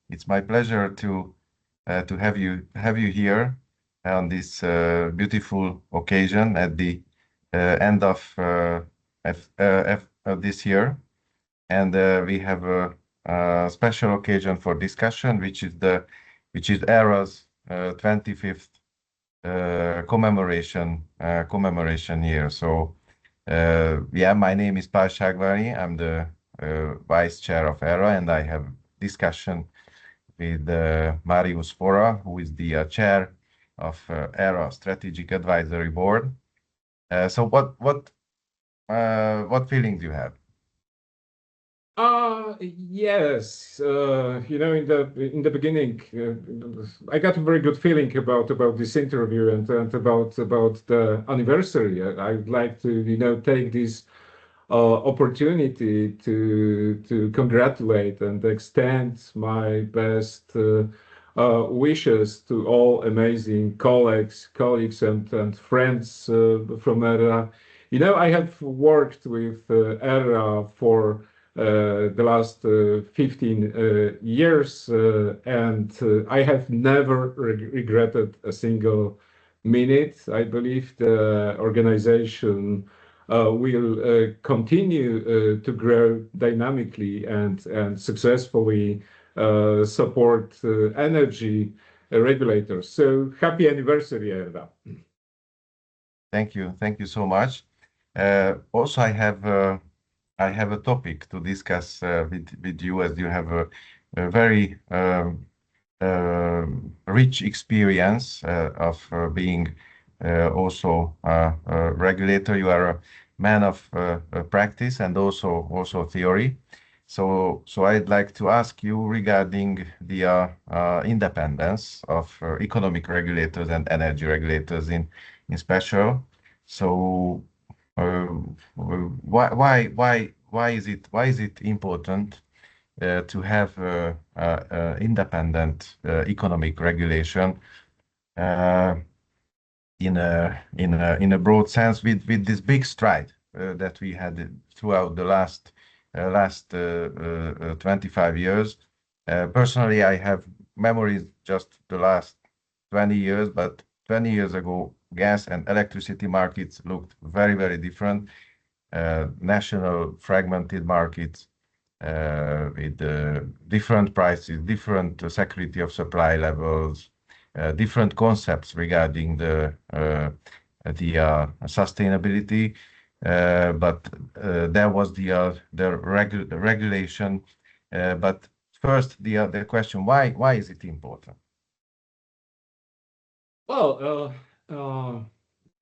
It's my pleasure to have you here on this beautiful occasion at the end of this year, and we have a special occasion for discussion, which is ERRA's 25th commemoration year. So, yeah, my name is Ságvári. I'm the vice chair of ERRA, and I have discussion with Mariusz, Swora, who is the chair of ERRA Strategic Advisory Board. So, what feelings you have? Yes, in the beginning, I got a very good feeling about this interview and about the anniversary. I'd like to take this opportunity to congratulate and extend my best wishes to all amazing colleagues and friends from ERRA. I have worked with ERRA for the last 15 years, and I have never regretted a single minute. I believe the organization will continue to grow dynamically and successfully support energy regulators. So happy anniversary, ERRA. Thank you so much. Also, I have a topic to discuss with you, as you have a very rich experience of being also a regulator. You are a man of practice and also theory. So I'd like to ask you regarding the independence of economic regulators and energy regulators in special. So why is it important to have independent economic regulation in a broad sense with this big stride that we had throughout the last 25 years? Personally, I have memories just the last 20 years, but 20 years ago, gas and electricity markets looked very, very different. National fragmented markets with different prices, different security of supply levels, different concepts regarding the sustainability. But there was the regulation. But first, the question: why is it important? Well,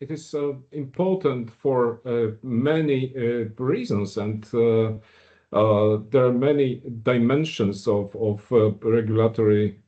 it is important for many reasons, and there are many dimensions of regulatory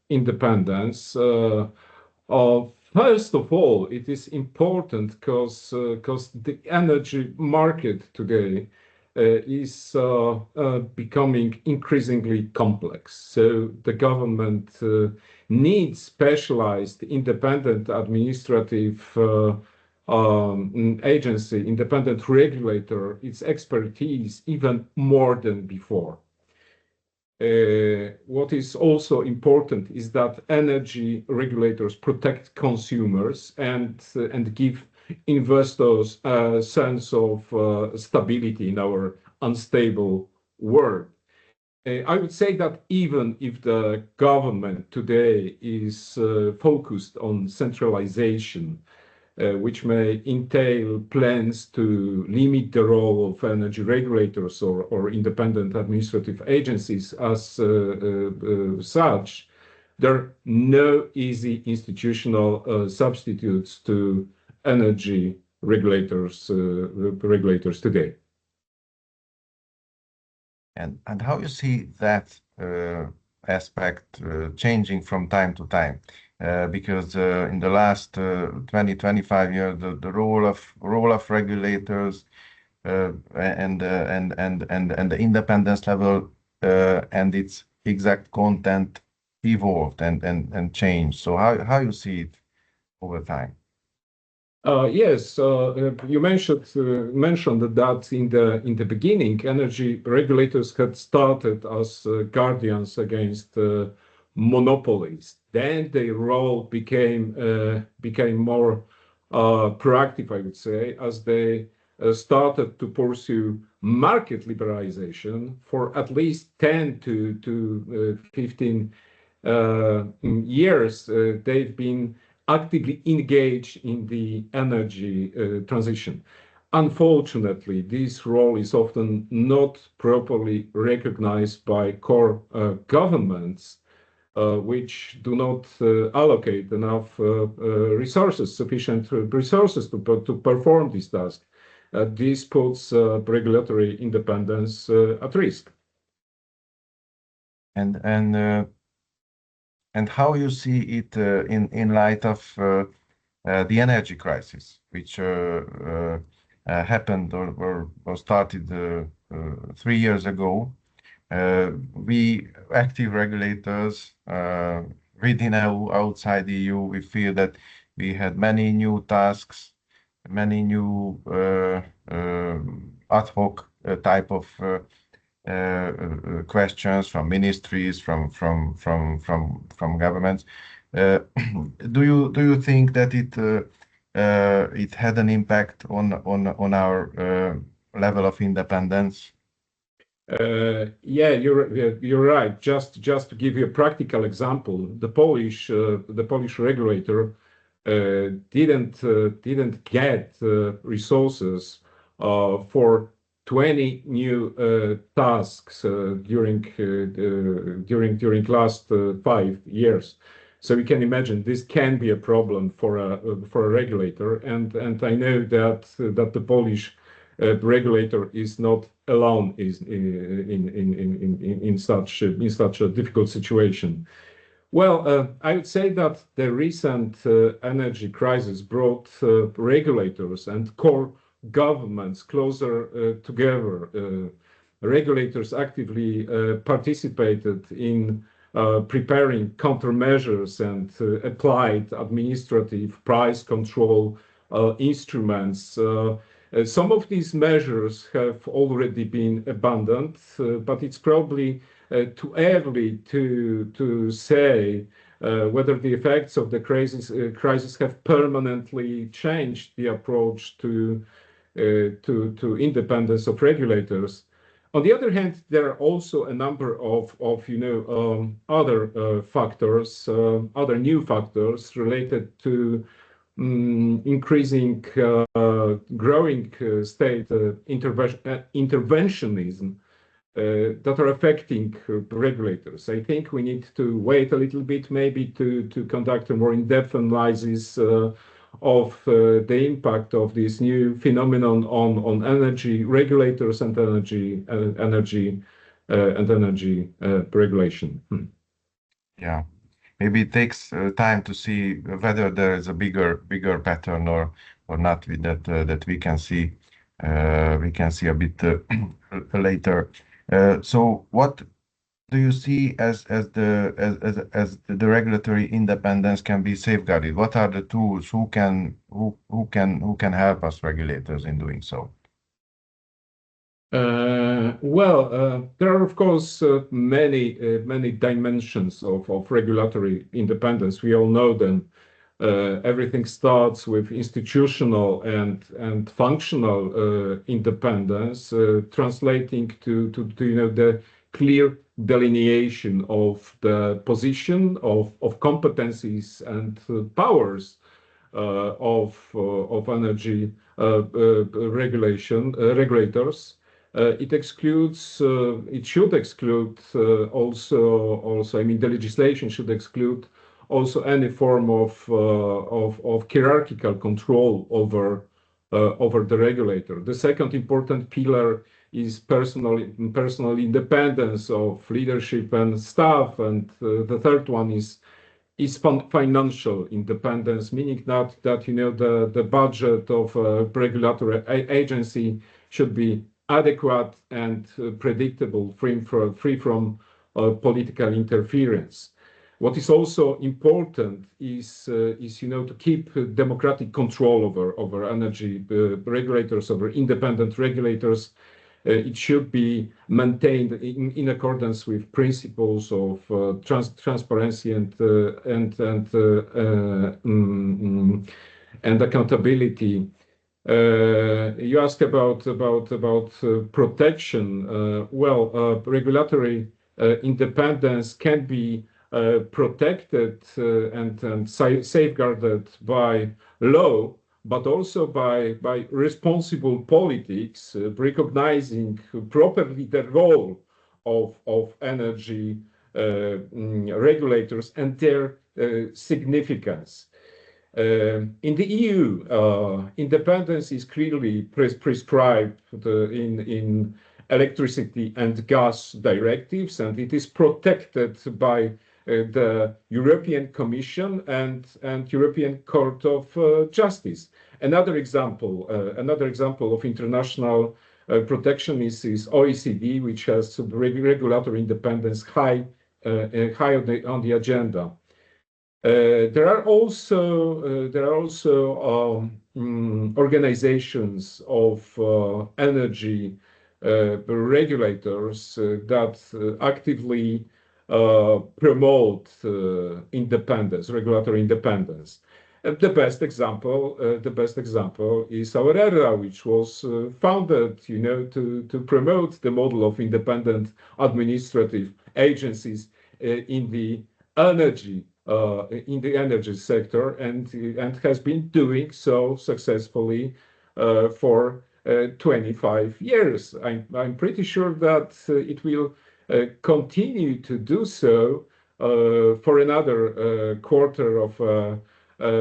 independence. First of all, it is important because the energy market today is becoming increasingly complex. So the government needs specialized independent administrative agency, independent regulator, its expertise even more than before. What is also important is that energy regulators protect consumers and give investors a sense of stability in our unstable world. I would say that even if the government today is focused on centralization, which may entail plans to limit the role of energy regulators or independent administrative agencies as such, there are no easy institutional substitutes to energy regulators today. And how you see that aspect changing from time to time? Because in the last 20-25 years, the role of regulators and the independence level and its exact content evolved and changed. So how you see it over time? Yes, you mentioned that in the beginning, energy regulators had started as guardians against monopolies. Then their role became more proactive, I would say, as they started to pursue market liberalization for at least 10 to 15 years. They've been actively engaged in the energy transition. Unfortunately, this role is often not properly recognized by core governments, which do not allocate enough resources, sufficient resources to perform this task. This puts regulatory independence at risk. And how you see it in light of the energy crisis, which happened or started 3 years ago. We active regulators within EU, outside the EU, we feel that we had many new tasks, many new ad hoc type of questions from ministries, from governments. Do you think that it had an impact on our level of independence? Yeah, you're right. Just to give you a practical example, the Polish regulator didn't get resources for 20 new tasks during last 5 years. So you can imagine this can be a problem for a regulator, and I know that the Polish regulator is not alone in such a difficult situation. Well, I would say that the recent energy crisis brought regulators and core governments closer together. Regulators actively participated in preparing countermeasures and applied administrative price control instruments. Some of these measures have already been abandoned, but it's probably too early to say whether the effects of the crisis have permanently changed the approach to independence of regulators. On the other hand, there are also a number of other factors, other new factors related to increasing, growing state interventionism that are affecting regulators. I think we need to wait a little bit, maybe to conduct a more in-depth analysis of the impact of this new phenomenon on energy regulators and energy regulation. Yeah, maybe it takes time to see whether there is a bigger pattern or not that we can see a bit later. So what do you see as the regulatory independence can be safeguarded? What are the tools? Who can help us regulators in doing so? There are, of course, many dimensions of regulatory independence. We all know them. Everything starts with institutional and functional independence, translating to the clear delineation of the position of competencies and powers of energy regulators. It should exclude also. I mean, the legislation should exclude also any form of hierarchical control over the regulator. The second important pillar is personal independence of leadership and staff, and the third one is financial independence, meaning that the budget of a regulatory agency should be adequate and predictable, free from political interference. What is also important is to keep democratic control over energy regulators, over independent regulators. It should be maintained in accordance with principles of transparency and accountability. You asked about protection. Regulatory independence can be protected and safeguarded by law, but also by responsible politics, recognizing properly the role of energy regulators and their significance. In the EU, independence is clearly prescribed in electricity and gas directives, and it is protected by the European Commission and European Court of Justice. Another example of international protection is OECD, which has regulatory independence high on the agenda. There are also organizations of energy regulators that actively promote independence, regulatory independence. The best example is our ERRA, which was founded, to promote the model of independent administrative agencies in the energy sector, and has been doing so successfully for 25 years. I'm pretty sure that it will continue to do so for another quarter of a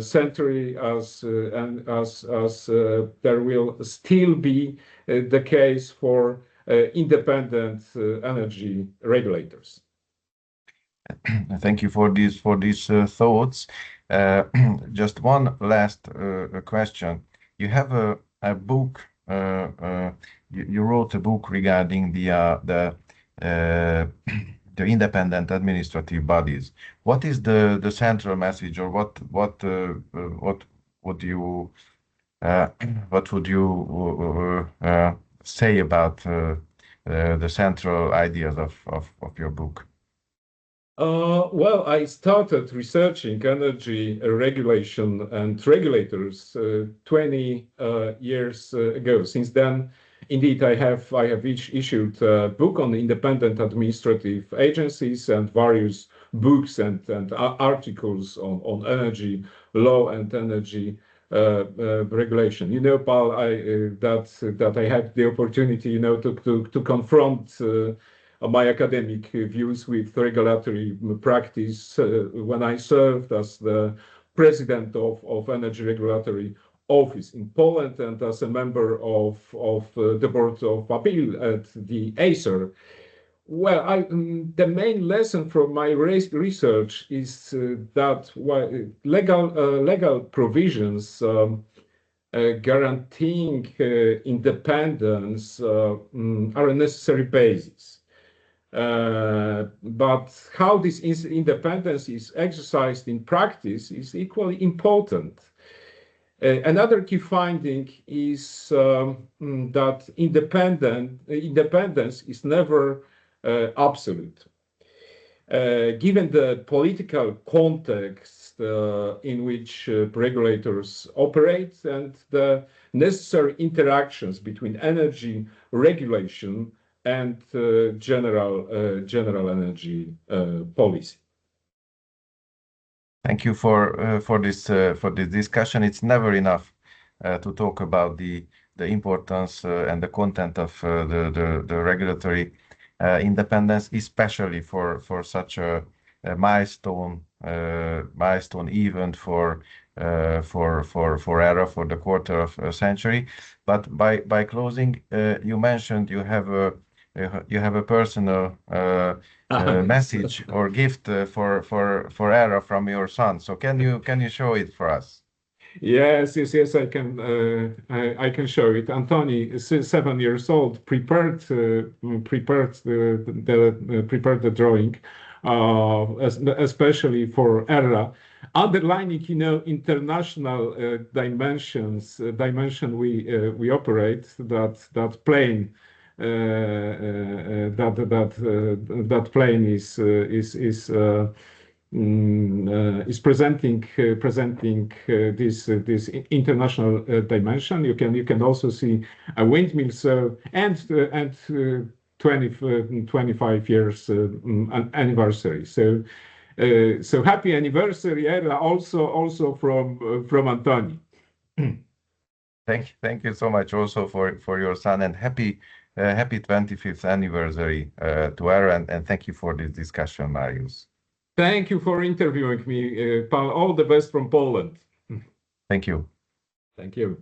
century, as there will still be the case for independent energy regulators. Thank you for these thoughts. Just one last question. You have a book. You wrote a book regarding the independent administrative bodies. What is the central message, or what would you say about the central ideas of your book? I started researching energy regulation and regulators 20 years ago. Since then, indeed, I have issued a book on independent administrative agencies and various books and articles on energy law and energy regulation. Paul, that I had the opportunity, to confront my academic views with regulatory practice when I served as the president of Energy Regulatory Office in Poland and as a member of the Board of Appeal at the ACER. The main lesson from my research is that legal provisions guaranteeing independence are a necessary basis. But how this independence is exercised in practice is equally important. Another key finding is that independence is never absolute. Given the political context in which regulators operate and the necessary interactions between energy regulation and general energy policy. Thank you for this discussion. It's never enough to talk about the importance and the content of the regulatory independence, especially for such a milestone event for ERRA, for the quarter of a century. But by closing, you mentioned you have a personal message or gift for ERRA from your son. So can you show it for us? Yes, I can show it. Antoni is 7 years old, prepared the drawing. especially for ERRA, underlining, international dimension we operate, that plane that plane is presenting this international dimension. You can also see a windmill, and 25 years anniversary. So happy anniversary, ERRA, also from Antoni. Thank you so much also for your son, and happy 25th anniversary to ERRA, and thank you for this discussion, Mariusz. Thank you for interviewing me. All the best from Poland. Thank you. Thank you.